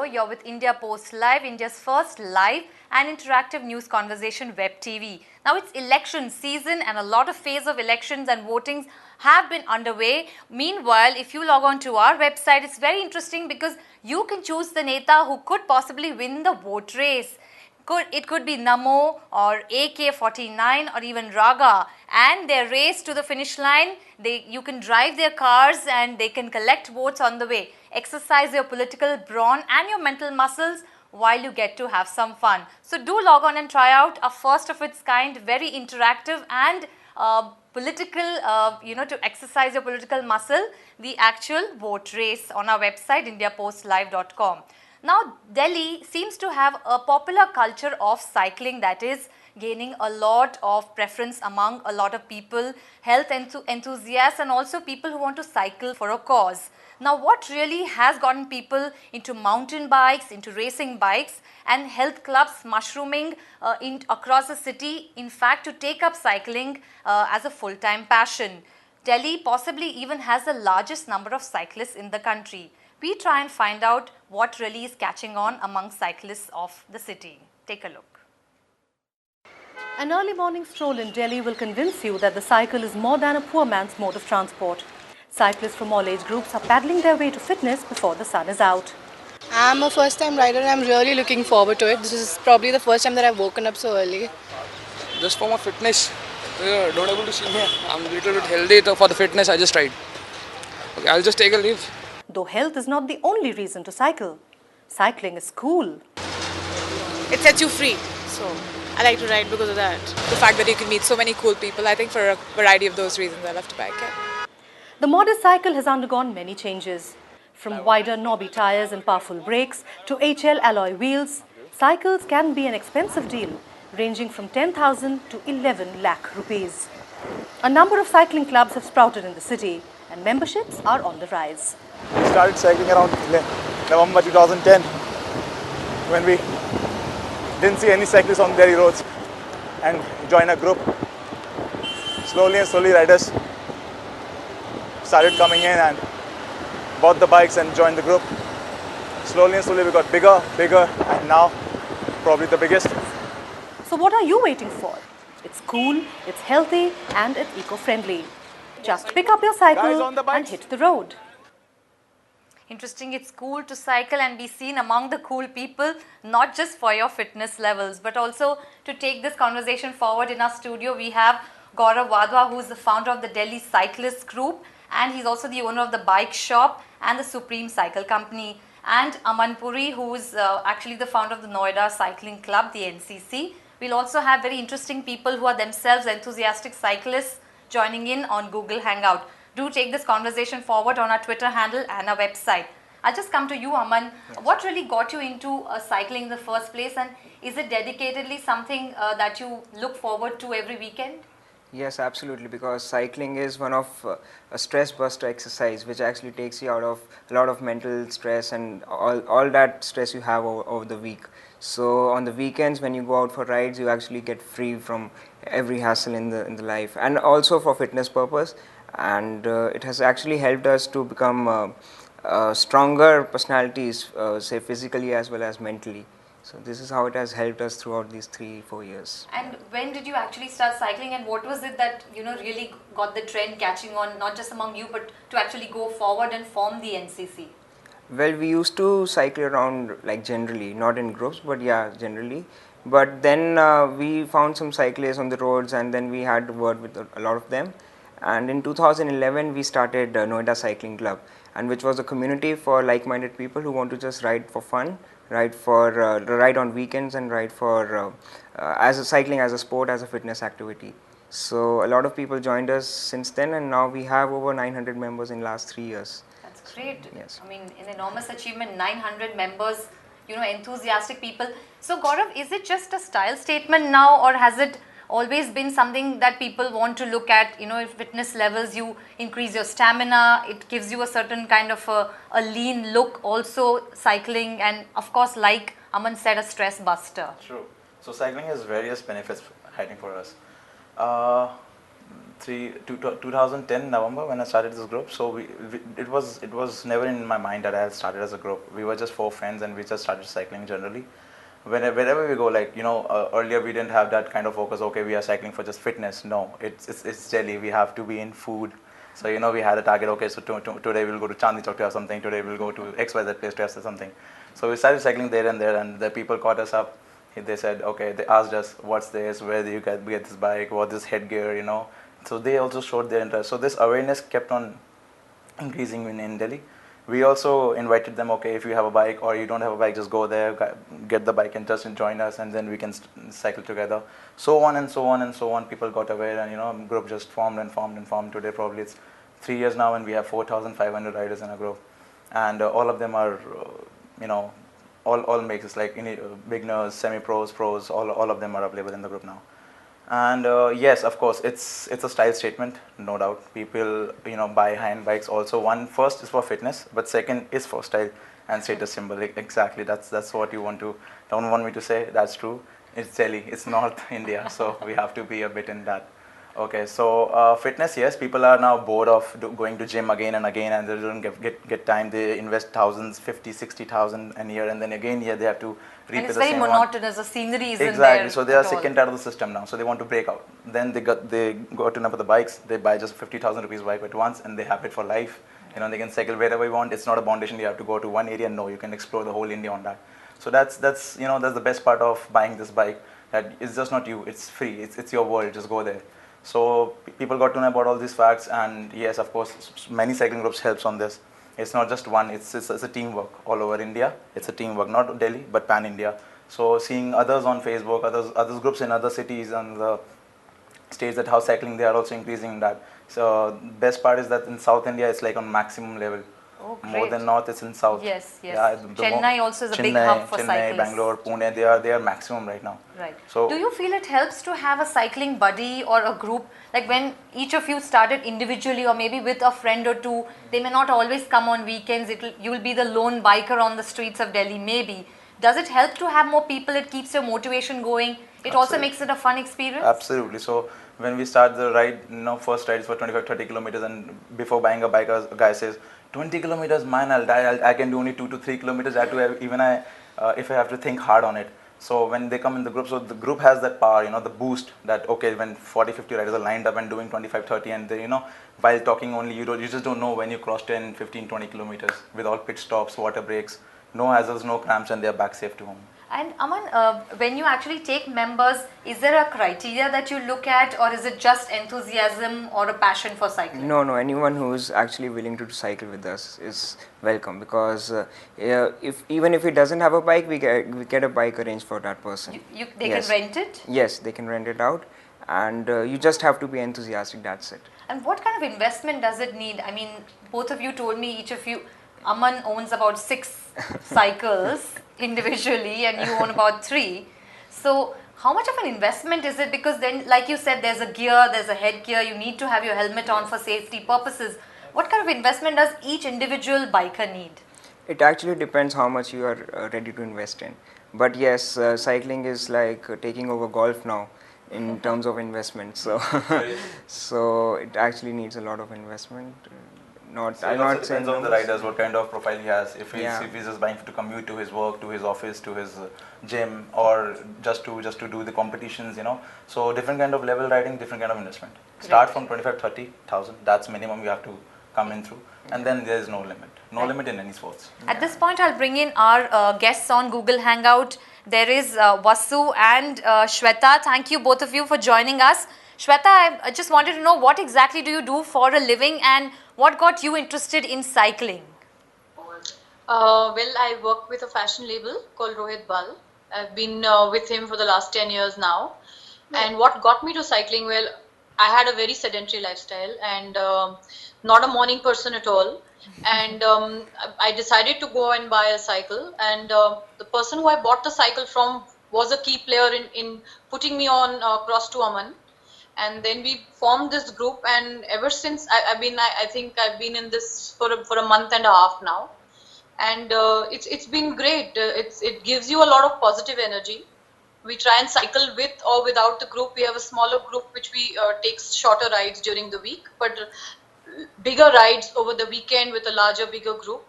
Hello, you're with India Post Live, India's first live and interactive news conversation web TV. Now it's election season and a lot of phase of elections and votings have been underway. Meanwhile, if you log on to our website, it's very interesting because you can choose the Neta who could possibly win the vote race. It could be Namo or AK-49 or even Raga, and their race to the finish line, you can drive their cars and they can collect votes on the way. Exercise your political brawn and your mental muscles while you get to have some fun. So do log on and try out a first of its kind, very interactive and political, to exercise your political muscle, the actual vote race on our website indiapostlive.com. Now, Delhi seems to have a popular culture of cycling that is gaining a lot of preference among a lot of people, health enthusiasts and also people who want to cycle for a cause. Now, what really has gotten people into mountain bikes, into racing bikes and health clubs mushrooming across the city, in fact, to take up cycling as a full-time passion. Delhi possibly even has the largest number of cyclists in the country. We try and find out what really is catching on among cyclists of the city. Take a look. An early morning stroll in Delhi will convince you that the cycle is more than a poor man's mode of transport. Cyclists from all age groups are paddling their way to fitness before the sun is out. I'm a first-time rider and I'm really looking forward to it. This is probably the first time that I've woken up so early. Just for my fitness. Don't able to see me. I'm a little bit healthy, so for the fitness I just tried. Okay, I'll just take a leave. Though health is not the only reason to cycle. Cycling is cool. It sets you free, so I like to ride because of that. The fact that you can meet so many cool people, I think for a variety of those reasons I love to bike. Yeah. The modest cycle has undergone many changes. From wider knobby tires and powerful brakes to HL alloy wheels, cycles can be an expensive deal, ranging from 10,000 to 11 lakh rupees. A number of cycling clubs have sprouted in the city and memberships are on the rise. We started cycling around November 2010 when we didn't see any cyclists on Delhi roads and joined a group. Slowly and slowly riders started coming in and bought the bikes and joined the group. Slowly and slowly we got bigger and now probably the biggest. So what are you waiting for? It's cool, it's healthy and it's eco-friendly. Just pick up your cycle and hit the road. Interesting, it's cool to cycle and be seen among the cool people, not just for your fitness levels, but also to take this conversation forward. In our studio, we have Gaurav Wadhwa, who is the founder of the Delhi Cyclist Group, and he's also the owner of the Bike Shop and the Supreme Cycle Company, and Aman Puri, who is actually the founder of the Noida Cycling Club, the NCC. We'll also have very interesting people who are themselves enthusiastic cyclists joining in on Google Hangout. Do take this conversation forward on our Twitter handle and our website. I'll just come to you, Aman. Yes. What really got you into cycling in the first place, and is it dedicatedly something that you look forward to every weekend? Yes, absolutely, because cycling is one of a stress buster exercise which actually takes you out of a lot of mental stress and all that stress you have over the week. So on the weekends when you go out for rides, you actually get free from every hassle in the life, and also for fitness purpose. And it has actually helped us to become stronger personalities, say physically as well as mentally. So this is how it has helped us throughout these 3-4 years. And when did you actually start cycling, and what was it that really got the trend catching on, not just among you, but to actually go forward and form the NCC? Well, we used to cycle around like generally, not in groups, but yeah, generally. But then we found some cyclists on the roads, and then we had to work with a lot of them. And in 2011, we started Noida Cycling Club, and which was a community for like-minded people who want to just ride for fun, ride on weekends, and ride for cycling as a sport, as a fitness activity. So a lot of people joined us since then, and now we have over 900 members in last 3 years. That's great. Yes. I mean, an enormous achievement. 900 members, enthusiastic people. So Gaurav, is it just a style statement now, or has it always been something that people want to look at? Fitness levels, you increase your stamina, it gives you a certain kind of a lean look, also cycling, and of course, like Aman said, a stress buster. True. So cycling has various benefits hiding for us. 2010 November when I started this group. So it was never in my mind that I had started as a group. We were just 4 friends and we just started cycling generally. Wherever we go, like earlier we didn't have that kind of focus. Okay, we are cycling for just fitness. No, it's Delhi. We have to be in food. So we had a target. Okay, so today we'll go to Chandni Chowk to have something. Today we'll go to XYZ place to have something. So we started cycling there, and the people caught us up. They said, okay, they asked us, what's this? Where do you get this bike? What is headgear? So they also showed their interest. So this awareness kept on increasing in Delhi. We also invited them, okay, if you have a bike or you don't have a bike, just go there, get the bike and just join us, and then we can cycle together. So on and so on and so on. People got aware, and group just formed and formed and formed. Today probably it's 3 years now, and we have 4,500 riders in a group, and all of them are, all makes, like beginners, semi-pros, pros, all of them are available in the group now. And yes, of course, it's a style statement, no doubt. People, buy high-end bikes also. First is for fitness, but second is for style and status symbol. Exactly, that's what you don't want me to say. That's true. It's Delhi, it's North India, so we have to be a bit in that. Okay, so fitness, yes, people are now bored of going to gym again and again, and they don't get time. They invest thousands, 50, 60,000 a year, and then again, they have to repeat the same one. And it's very monotonous. The scenery isn't exactly. there. So they are sick and tired of the system now. So they want to break out. Then they go to number the bikes. They buy just 50,000 rupees bike at once, and they have it for life. They can cycle wherever you want. It's not a foundation. You have to go to one area. No, you can explore the whole India on that. So that's the best part of buying this bike. That it's just not you. It's free. It's your world. Just go there. So people got to know about all these facts, and yes, of course, many cycling groups helps on this. It's not just one, it's a teamwork all over India. It's a teamwork, not Delhi, but pan-India. So seeing others on Facebook, others groups in other cities and the states, that how cycling, they are also increasing that. So best part is that in South India, it's like on maximum level. Oh, more than North, it's in South. Yes. Yeah, Chennai also is a big hub for cyclists. Bangalore, Pune, they are maximum right now. Right. So do you feel it helps to have a cycling buddy or a group? Like when each of you started individually or maybe with a friend or two, they may not always come on weekends. You will be the lone biker on the streets of Delhi, maybe. Does it help to have more people? It keeps your motivation going. It also makes it a fun experience. Absolutely. So when we start the ride, first ride is for 25-30 kilometers, and before buying a bike, a guy says, 20 kilometers, man, I can do only 2 to 3 kilometers. If I have to think hard on it. So when they come in the group, so the group has that power, the boost that, okay, when 40-50 riders are lined up and doing 25-30, and they, while talking only, you just don't know when you cross 10, 15, 20 kilometers with all pit stops, water breaks, no hazards, no cramps, and they're back safe to home. And Aman, when you actually take members, is there a criteria that you look at, or is it just enthusiasm or a passion for cycling? No, anyone who is actually willing to cycle with us is welcome, because even if he doesn't have a bike, we get a bike arranged for that person. They can rent it? Yes, they can rent it out, and you just have to be enthusiastic, that's it. And what kind of investment does it need? I mean, both of you told me, each of you, Aman owns about 6 cycles individually, and you own about 3. So how much of an investment is it? Because then, like you said, there's a gear, there's a headgear, you need to have your helmet on for safety purposes. What kind of investment does each individual biker need? It actually depends how much you are ready to invest in. But yes, cycling is like taking over golf now in terms of investment. So it actually needs a lot of investment. I'm not saying depends on the riders, what kind of profile he has. If he's just buying to commute to his work, to his office, to his gym, or just to do the competitions, So different kind of level riding, different kind of investment. Start from 25-30,000. That's minimum you have to come in through, and then there is no limit. No limit in any sports. At this point, I'll bring in our guests on Google Hangout. There is Vasu and Shweta. Thank you both of you for joining us. Shweta, I just wanted to know, what exactly do you do for a living, and what got you interested in cycling? Well, I work with a fashion label called Rohit Bal. I've been with him for the last 10 years now. And what got me to cycling? Well, I had a very sedentary lifestyle and not a morning person at all. And I decided to go and buy a cycle. And the person who I bought the cycle from was a key player in putting me on Cross to Aman. And then we formed this group, and ever since I think I've been in this for a month and a half now, and it's been great. It gives you a lot of positive energy, We try and cycle with or without the group. We have a smaller group which we takes shorter rides during the week, but bigger rides over the weekend with a larger, bigger group.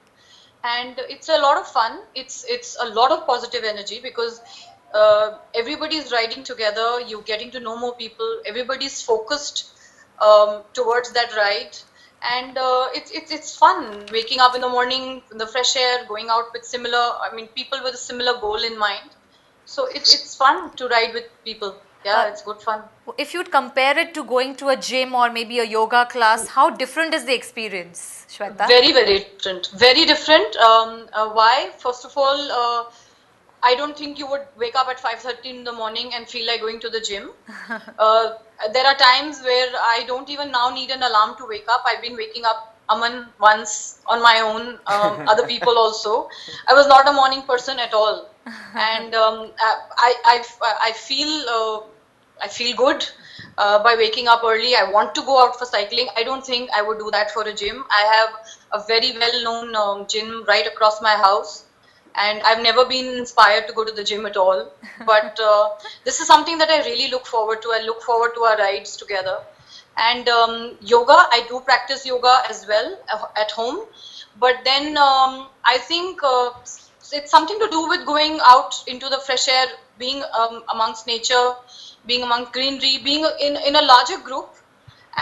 And it's a lot of fun. It's a lot of positive energy because everybody's riding together. You're getting to know more people. Everybody's focused towards that ride, and it's fun. Waking up in the morning in the fresh air, going out with people with a similar goal in mind. So it's fun to ride with people. Yeah, it's good fun. If you'd compare it to going to a gym or maybe a yoga class, how different is the experience, Shweta? Very, very different. Very different. Why? First of all, I don't think you would wake up at 5:30 in the morning and feel like going to the gym. There are times where I don't even now need an alarm to wake up. I've been waking up Aman once on my own, other people also. I was not a morning person at all, and I feel good by waking up early. I want to go out for cycling. I don't think I would do that for a gym. I have a very well-known gym right across my house, and I've never been inspired to go to the gym at all. But this is something that I really look forward to. I look forward to our rides together. And yoga, I do practice yoga as well at home. But then I think it's something to do with going out into the fresh air, being amongst nature, being amongst greenery, being in a larger group.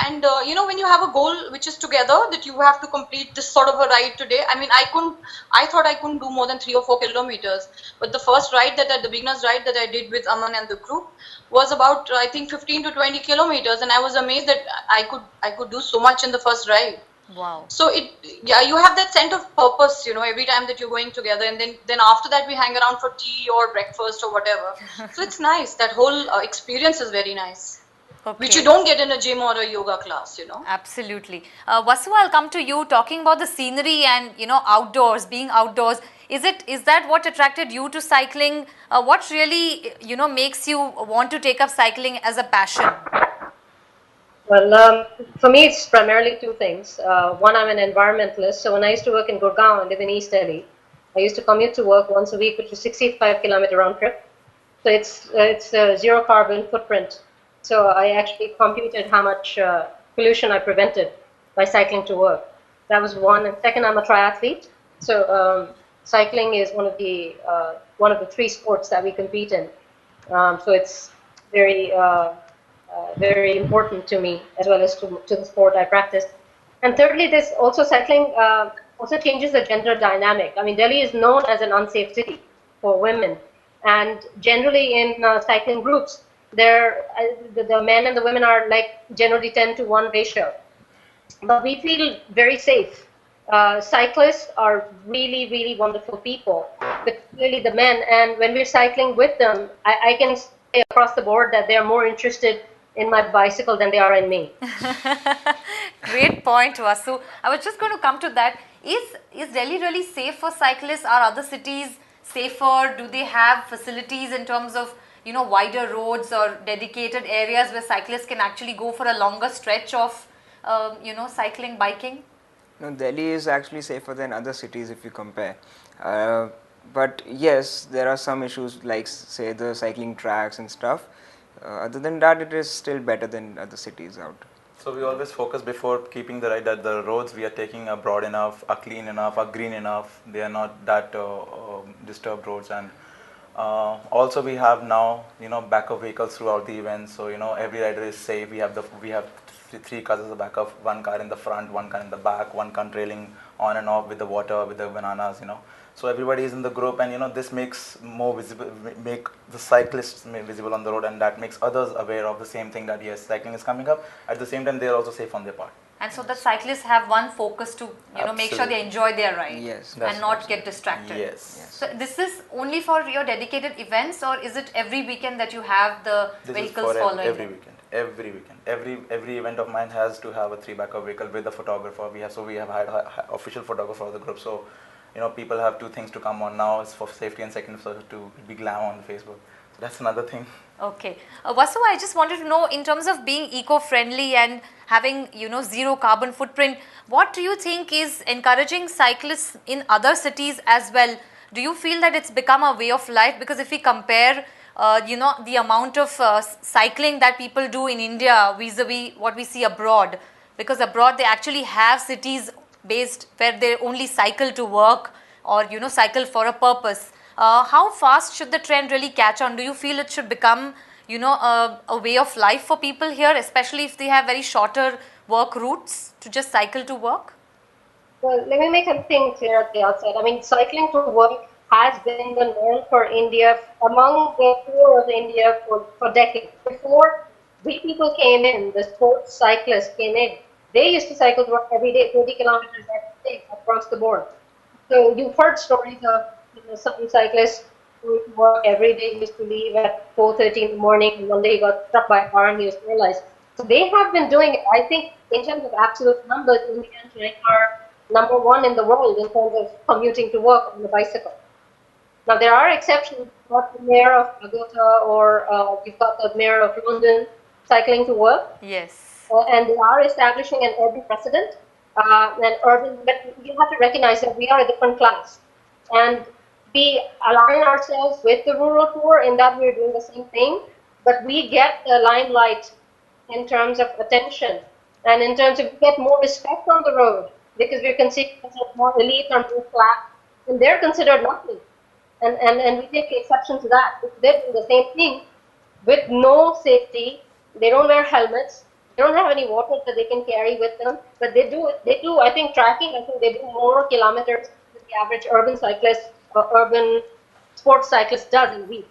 And when you have a goal which is together, that you have to complete this sort of a ride today. I thought I couldn't do more than 3 or 4 kilometers. But the first ride the beginner's ride that I did with Aman and the group was about, I think, 15 to 20 kilometers. And I was amazed that I could do so much in the first ride. Wow. So you have that sense of purpose, every time that you're going together. And then after that, we hang around for tea or breakfast or whatever. So it's nice. That whole experience is very nice. Okay. Which you don't get in a gym or a yoga class, Absolutely. Vasu, I'll come to you talking about the scenery and, outdoors, being outdoors. Is that what attracted you to cycling? What really, makes you want to take up cycling as a passion? Well, for me, it's primarily two things. One, I'm an environmentalist. So when I used to work in Gurgaon and live in East Delhi, I used to commute to work once a week, which is 65-kilometer round trip. So it's a zero carbon footprint. So I actually computed how much pollution I prevented by cycling to work. That was one. And second, I'm a triathlete. So cycling is one of the 3 sports that we compete in. So it's very very important to me, as well as to the sport I practice. And thirdly, this also cycling also changes the gender dynamic. I mean, Delhi is known as an unsafe city for women, and generally in cycling groups, the men and the women are like generally 10 to 1 ratio. But we feel very safe. Cyclists are really, really wonderful people, particularly the men. And when we're cycling with them, I can say across the board that they're more interested in my bicycle than they are in me. Great point, Vasu. I was just going to come to that. Is Delhi really safe for cyclists? Are other cities safer? Do they have facilities in terms of wider roads or dedicated areas where cyclists can actually go for a longer stretch of, cycling, biking? No, Delhi is actually safer than other cities if you compare. But yes, there are some issues like, say, the cycling tracks and stuff. Other than that, it is still better than other cities out. So we always focus before keeping the ride that the roads we are taking are broad enough, are clean enough, are green enough. They are not that disturbed roads. And also we have now backup vehicles throughout the event. So every rider is safe. We have 3 cars as a backup, 1 car in the front, 1 car in the back, 1 car trailing on and off with the water, with the bananas. So everybody is in the group, and this makes more visible, make the cyclists visible on the road, and that makes others aware of the same thing, that yes, cycling is coming up. At the same time, they are also safe on their part. And so the cyclists have one focus to make sure they enjoy their ride, yes, and not get distracted. Yes. So this is only for your dedicated events, or is it every weekend that you have the vehicles following? Every weekend. Every weekend. Every event of mine has to have a 3 backup vehicle with a photographer. We have hired an official photographer for the group. So people have 2 things to come on now. It's for safety, and second so to be glam on Facebook. So that's another thing. Okay. Vasu, I just wanted to know, in terms of being eco-friendly and having, zero carbon footprint, what do you think is encouraging cyclists in other cities as well? Do you feel that it's become a way of life? Because if we compare the amount of cycling that people do in India vis-a-vis what we see abroad. Because abroad they actually have cities based where they only cycle to work or cycle for a purpose. How fast should the trend really catch on? Do you feel it should become a way of life for people here, especially if they have very shorter work routes to just cycle to work? Well, let me make a thing clear at the outset. I mean, cycling to work has been the norm for India, among the poor of India for decades. Before we people came in, the sports cyclists came in, they used to cycle to work every day, 20 kilometers every day across the board. So you've heard stories of some cyclists who work every day, used to leave at 4:30 in the morning, and one day he got struck by a car and he was paralyzed. So they have been doing it. I think in terms of absolute numbers, India and China are #1 in the world in terms of commuting to work on the bicycle. Now there are exceptions. You've got the mayor of Bogota or you've got the mayor of London cycling to work. Yes. And they are establishing an urban precedent. But you have to recognize that we are a different class. And we align ourselves with the rural poor in that we're doing the same thing, but we get the limelight in terms of attention and in terms of we get more respect on the road because we're considered more elite or more flat, and they're considered nothing. And we take exception to that. They're doing the same thing with no safety. They don't wear helmets. They don't have any water that they can carry with them, but they do, I think, tracking. I think they do more kilometers than the average urban cyclist or urban sports cyclist does in a week.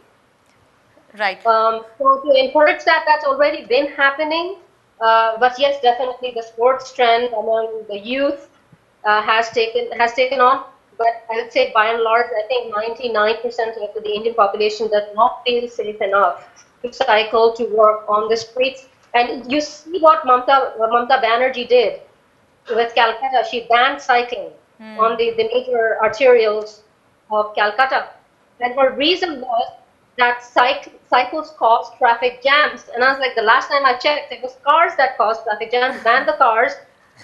Right. So to encourage that, that's already been happening. But yes, definitely the sports trend among the youth has taken on. But I would say by and large, I think 99% of the Indian population does not feel safe enough to cycle to work on the streets. And you see what Mamata Banerjee did with Calcutta. She banned cycling on the major arterials of Calcutta. And her reason was that cycles cause traffic jams. And I was like, the last time I checked, it was cars that caused traffic jams. Ban the cars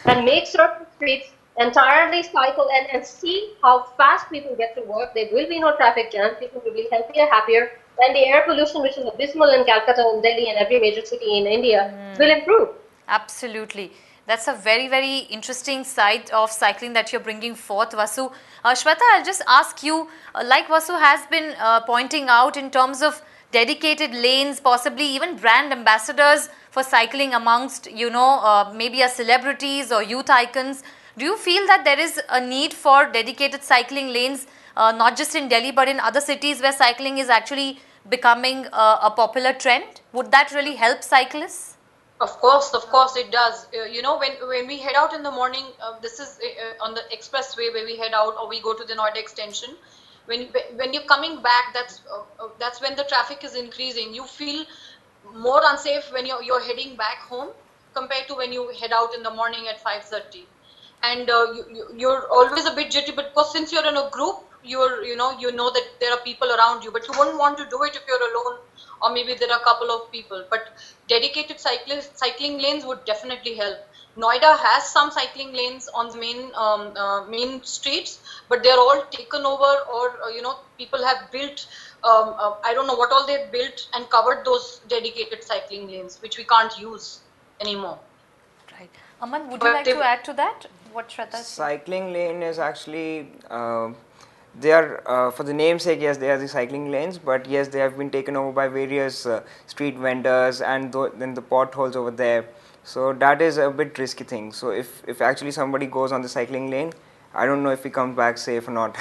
and make certain streets entirely cycle and see how fast people get to work. There will be no traffic jams. People will be healthier, happier. And the air pollution, which is abysmal in Calcutta and Delhi and every major city in India, will improve. Absolutely. That's a very, very interesting side of cycling that you're bringing forth, Vasu. Shweta, I'll just ask you, like Vasu has been pointing out in terms of dedicated lanes, possibly even brand ambassadors for cycling amongst, maybe a celebrities or youth icons. Do you feel that there is a need for dedicated cycling lanes, not just in Delhi, but in other cities where cycling is actually becoming a popular trend? Would that really help cyclists? Of course it does. When we head out in the morning, this is on the expressway where we head out or we go to the Noida extension. When you're coming back, that's when the traffic is increasing. You feel more unsafe when you're heading back home compared to when you head out in the morning at 5:30. And you're always a bit jittery, but because since you're in a group, you know that there are people around you, but you wouldn't want to do it if you're alone, or maybe there are a couple of people. But dedicated cycling lanes would definitely help. Noida has some cycling lanes on the main streets, but they're all taken over, or people have built. I don't know what all they've built and covered those dedicated cycling lanes, which we can't use anymore. Right. Aman, would you like to add to that? What Shweta said? Cycling lane is actually, they are, for the namesake, yes, they are the cycling lanes, but yes, they have been taken over by various street vendors and then the potholes over there. So that is a bit risky thing. So if actually somebody goes on the cycling lane, I don't know if he comes back safe or not.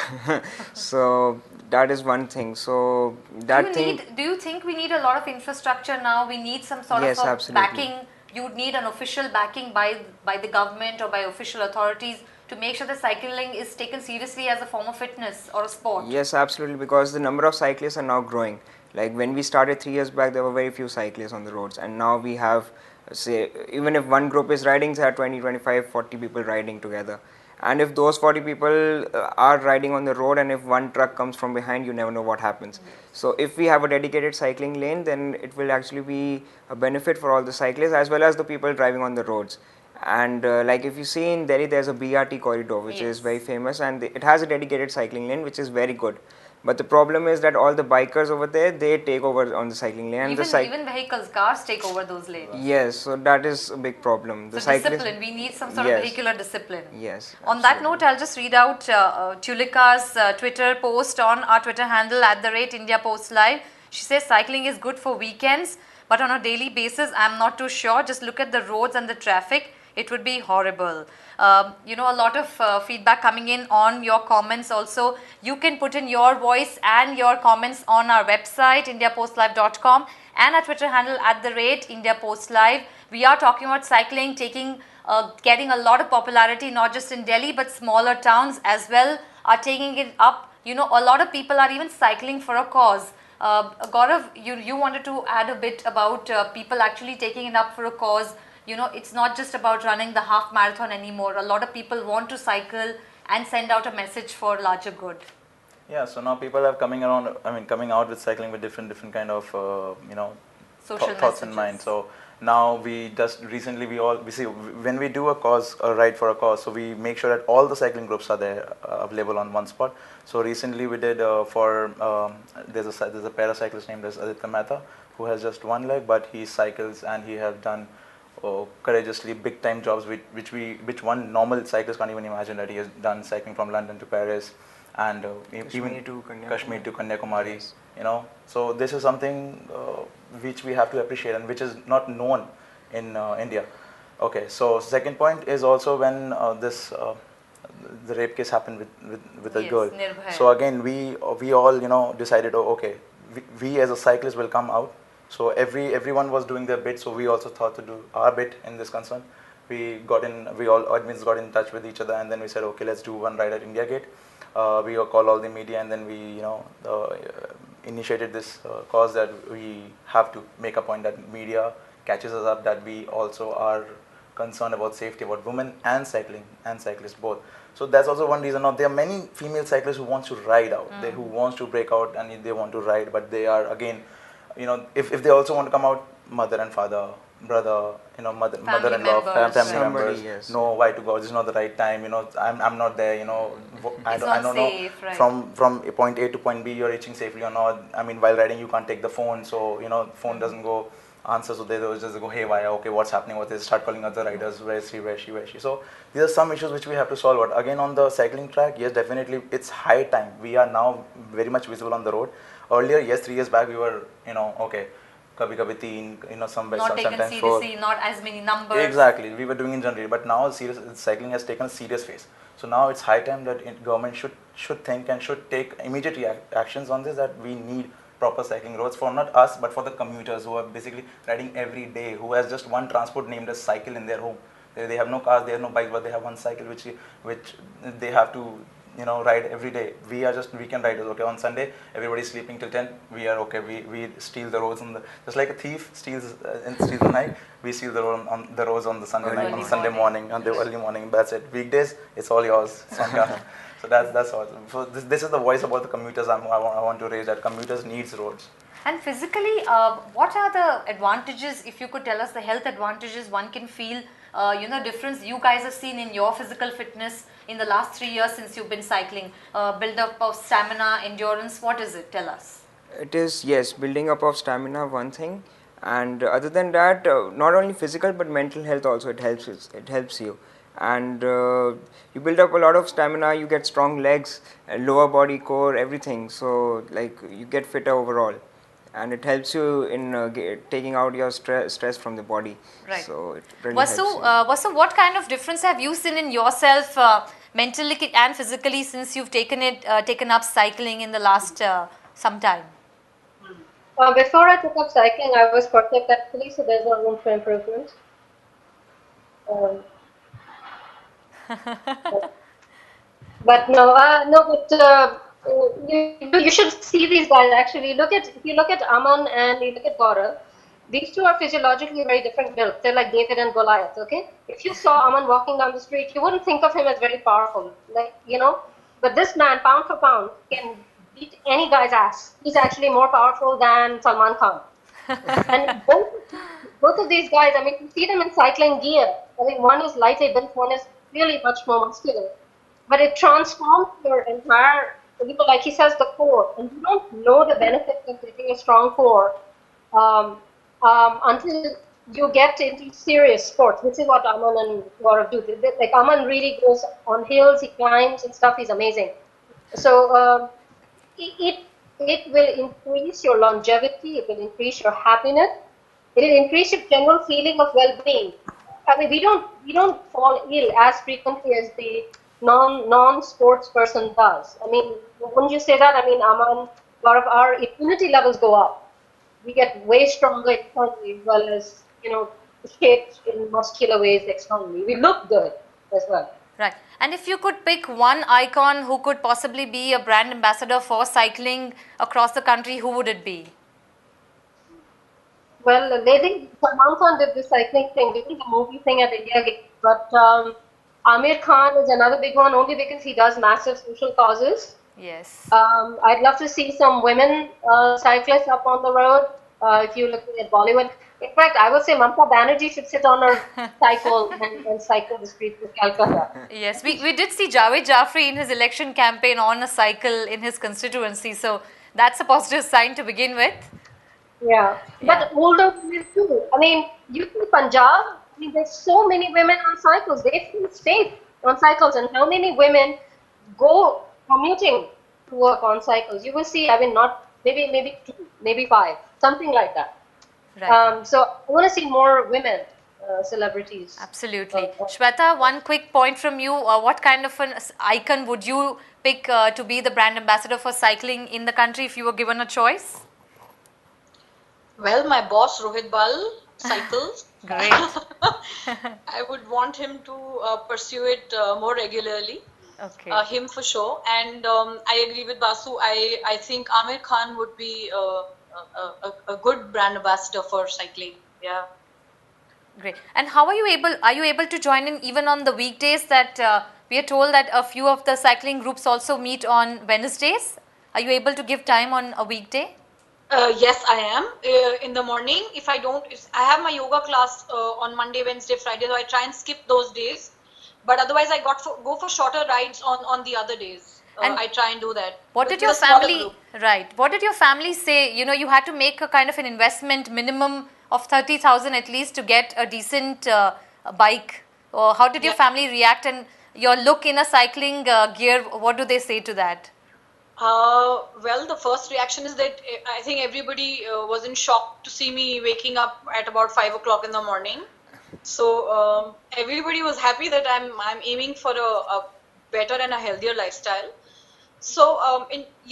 So that is one thing. So that do you think we need a lot of infrastructure now? We need some sort of absolutely. backing. You would need an official backing by the government or by official authorities to make sure that cycling is taken seriously as a form of fitness or a sport. Yes, absolutely, because the number of cyclists are now growing. Like when we started 3 years back, there were very few cyclists on the roads, and now we have, say, even if one group is riding, there are 20, 25, 40 people riding together. And if those 40 people are riding on the road, and if one truck comes from behind, you never know what happens. So if we have a dedicated cycling lane, then it will actually be a benefit for all the cyclists as well as the people driving on the roads. And like if you see in Delhi, there's a BRT corridor which is very famous, and it has a dedicated cycling lane which is very good. But the problem is that all the bikers over there, they take over on the cycling lane. And Even vehicles, cars take over those lanes. Yes, so that is a big problem. So discipline, we need some sort of vehicular discipline. Yes. On that note, I'll just read out Tulika's Twitter post on our Twitter handle @IndiaPostLive. She says cycling is good for weekends, but on a daily basis, I'm not too sure. Just look at the roads and the traffic. It would be horrible. You know, a lot of feedback coming in on your comments also. You can put in your voice and your comments on our website, indiapostlive.com, and our Twitter handle @IndiaPostLive. We are talking about cycling getting a lot of popularity, not just in Delhi, but smaller towns as well are taking it up. You know, a lot of people are even cycling for a cause. Gaurav, you wanted to add a bit about people actually taking it up for a cause. You know, it's not just about running the half marathon anymore. A lot of people want to cycle and send out a message for larger good. Yeah, so now people are coming out with cycling with different kind of, social thoughts in mind. So now we see when we do a ride for a cause, so we make sure that all the cycling groups are there available on one spot. So recently we did there's a paracyclist named as Aditya Mehta who has just one leg, but he cycles and he has done courageously big time jobs which one normal cyclist can't even imagine, that he has done, cycling from London to Paris and even to Kashmir to Kanyakumari. Yes. You know, so this is something which we have to appreciate and which is not known in India. Okay, so second point is also when the rape case happened with a girl. Nirbhaya. So again we all decided, okay, we as a cyclist will come out. So everyone was doing their bit, so we also thought to do our bit in this concern. We all admins got in touch with each other, and then we said, okay, let's do one ride at India Gate. We called all the media, and then we initiated this cause that we have to make a point that media catches us up, that we also are concerned about safety, about women and cycling and cyclists both. So that's also one reason. Now there are many female cyclists who want to ride out, who wants to break out and they want to ride, but they are again, if they also want to come out, mother and father, brother, mother-in-law, family members. Yes. No, why to go? This is not the right time. I'm not there. I don't safe, know. Right. From point A to point B, you're reaching safely or not. I mean, while riding, you can't take the phone, so phone doesn't go answer. So they just go haywire. Okay, what's happening? What is? Start calling other riders. Where is she? Where is she? Where is she? So these are some issues which we have to solve. But again, on the cycling track, yes, definitely, it's high time. We are now very much visible on the road. Earlier, yes, 3 years back, we were, okay, kabhi teen, sometimes not taken seriously, not as many numbers. Exactly, we were doing in generally, but now cycling has taken a serious phase. So now it's high time that government should think and should take immediate actions on this, that we need proper cycling roads for not us, but for the commuters who are basically riding every day, who has just one transport named as cycle in their home. They have no cars, they have no bikes, but they have one cycle which they have to ride every day. We are just weekend riders. Okay, on Sunday everybody's sleeping till 10. We are okay. We steal the roads just like a thief steals the night. We steal the roads on the Sunday night, on Sunday morning, on the early morning. That's it. Weekdays, it's all yours. So that's all. So this is the voice about the commuters. I want to raise, that commuters needs roads. And physically, what are the advantages? If you could tell us the health advantages one can feel, difference you guys have seen in your physical fitness in the last 3 years since you've been cycling, build up of stamina, endurance, what is it? Tell us. It is, yes, building up of stamina, one thing, and other than that, not only physical but mental health also, it helps you, and you build up a lot of stamina, you get strong legs, lower body, core, everything, so like you get fitter overall. And it helps you in taking out your stress from the body. Right. So it really Vasu, helps you. Vasu, what kind of difference have you seen in yourself mentally and physically since you've taken up cycling in the last some time? Before I took up cycling, I was perfect actually, so there's no room for improvement. But you should see these guys actually. If you look at Aman and you look at Gaurav, these two are physiologically very different built. They're like David and Goliath, okay? If you saw Aman walking down the street, you wouldn't think of him as very powerful, but this man, pound for pound, can beat any guy's ass. He's actually more powerful than Salman Khan. And both of these guys, you see them in cycling gear. I think one is lightly built, one is really much more muscular. But it transforms your entire like he says, the core, and you don't know the benefits of getting a strong core until you get into serious sports, which is what Aman and Gaurav do. Like Aman really goes on hills, he climbs and stuff. He's amazing. So it will increase your longevity. It will increase your happiness. It will increase your general feeling of well-being. I mean, we don't fall ill as frequently as the non-sports person does. I mean, wouldn't you say that? I mean, Aman, a lot of our immunity levels go up. We get way stronger internally, as well as shaped in muscular ways externally. We look good as well. Right. And if you could pick one icon who could possibly be a brand ambassador for cycling across the country, who would it be? Well, they think Salman Khan did the cycling thing, did the movie thing at India Gate, but Amir Khan is another big one only because he does massive social causes. Yes. I'd love to see some women cyclists up on the road. If you're looking at Bollywood, in fact, I would say Mamta Banerjee should sit on her cycle and cycle the streets of Calcutta. Yes, we did see Javed Jafri in his election campaign on a cycle in his constituency, so that's a positive sign to begin with. Yeah, but older women too. I mean, you see Punjab, I mean, there's so many women on cycles. They feel safe on cycles, and how many women go commuting to work on cycles? You will see, I mean, not maybe 2, maybe 5, something like that. Right. So I want to see more women celebrities. Absolutely. Shweta, one quick point from you. What kind of an icon would you pick to be the brand ambassador for cycling in the country if you were given a choice? Well, my boss Rohit Bal cycles. Great. I would want him to pursue it more regularly. Okay. Him for sure. And I agree with Basu. I think Amir Khan would be a good brand ambassador for cycling. Yeah. Great. And how are you able to join in even on the weekdays that we are told that a few of the cycling groups also meet on Wednesdays? Are you able to give time on a weekday? Yes, I am. In the morning, I have my yoga class on Monday, Wednesday, Friday, so I try and skip those days. But otherwise, I go for shorter rides on the other days. And I try and do that. What did your family, right? What did your family say? You know, you had to make a kind of an investment minimum of 30,000 at least to get a decent bike. Or how did your family react? And your look in a cycling gear, what do they say to that? Well, the first reaction is that I think everybody was in shock to see me waking up at about 5 o'clock in the morning. So everybody was happy that I'm aiming for a better and a healthier lifestyle. So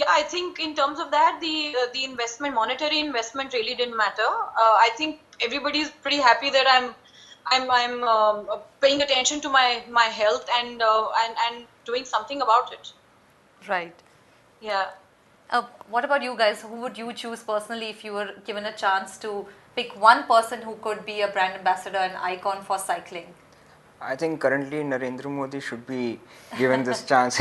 I think in terms of that, the investment, monetary investment, really didn't matter. I think everybody is pretty happy that I'm paying attention to my health and doing something about it. Right. Yeah. What about you guys? Who would you choose personally if you were given a chance to pick one person who could be a brand ambassador and icon for cycling? I think currently Narendra Modi should be given this chance,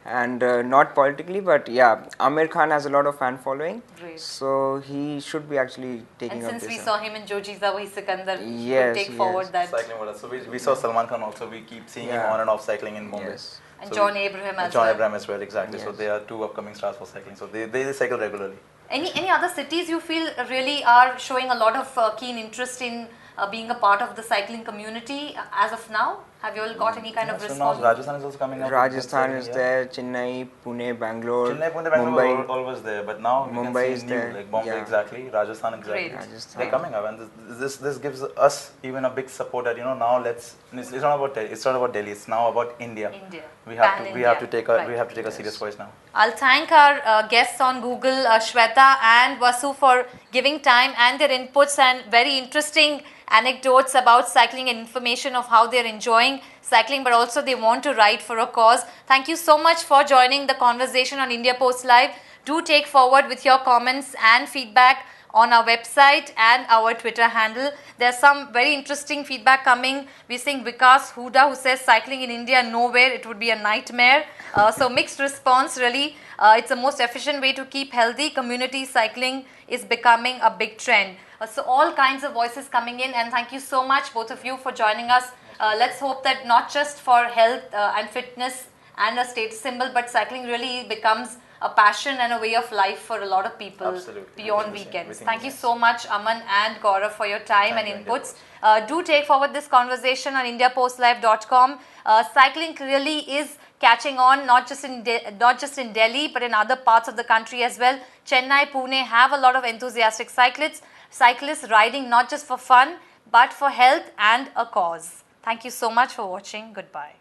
and not politically, but yeah, Amir Khan has a lot of fan following, so he should be actually taking up this. And since we saw him in Jo Jeeza Wahi Sikandar, yes, take forward that. Cycling with us. So we saw Salman Khan also. We keep seeing him on and off cycling in Mumbai. Yes. And so John Abraham as John well. Abraham as well, exactly. Yes. So they are two upcoming stars for cycling. So they cycle regularly. Any other cities you feel really are showing a lot of keen interest in being a part of the cycling community as of now? Have you all got any kind of response? So now Rajasthan is also coming up. Rajasthan is there, Chennai, Pune, Bangalore, Mumbai, always there. But now Mumbai is there. Like Bombay exactly, Rajasthan exactly. Great. Rajasthan. They're coming up, and this gives us even a big support that now it's not about Delhi. It's now about India. We have to take a serious voice now. I'll thank our guests on Google, Shweta and Vasu, for giving time and their inputs and very interesting anecdotes about cycling and information of how they're enjoying cycling, but also they want to ride for a cause. Thank you so much for joining the conversation on India Post Live. Do take forward with your comments and feedback on our website and our Twitter handle. There's some very interesting feedback coming. We're seeing Vikas Huda, who says cycling in India nowhere, it would be a nightmare. So mixed response really. It's the most efficient way to keep healthy. Community cycling is becoming a big trend. So all kinds of voices coming in, and thank you so much both of you for joining us. Let's hope that not just for health and fitness and a status symbol, but cycling really becomes a passion and a way of life for a lot of people. Absolutely. Beyond We think the same. weekends. We think Thank the you same. so much, Aman and Gaurav, for your time Thank and you, India inputs. Do take forward this conversation on IndiaPostLive.com. Cycling really is catching on, not just in Delhi, but in other parts of the country as well. Chennai, Pune have a lot of enthusiastic cyclists riding not just for fun, but for health and a cause. Thank you so much for watching. Goodbye.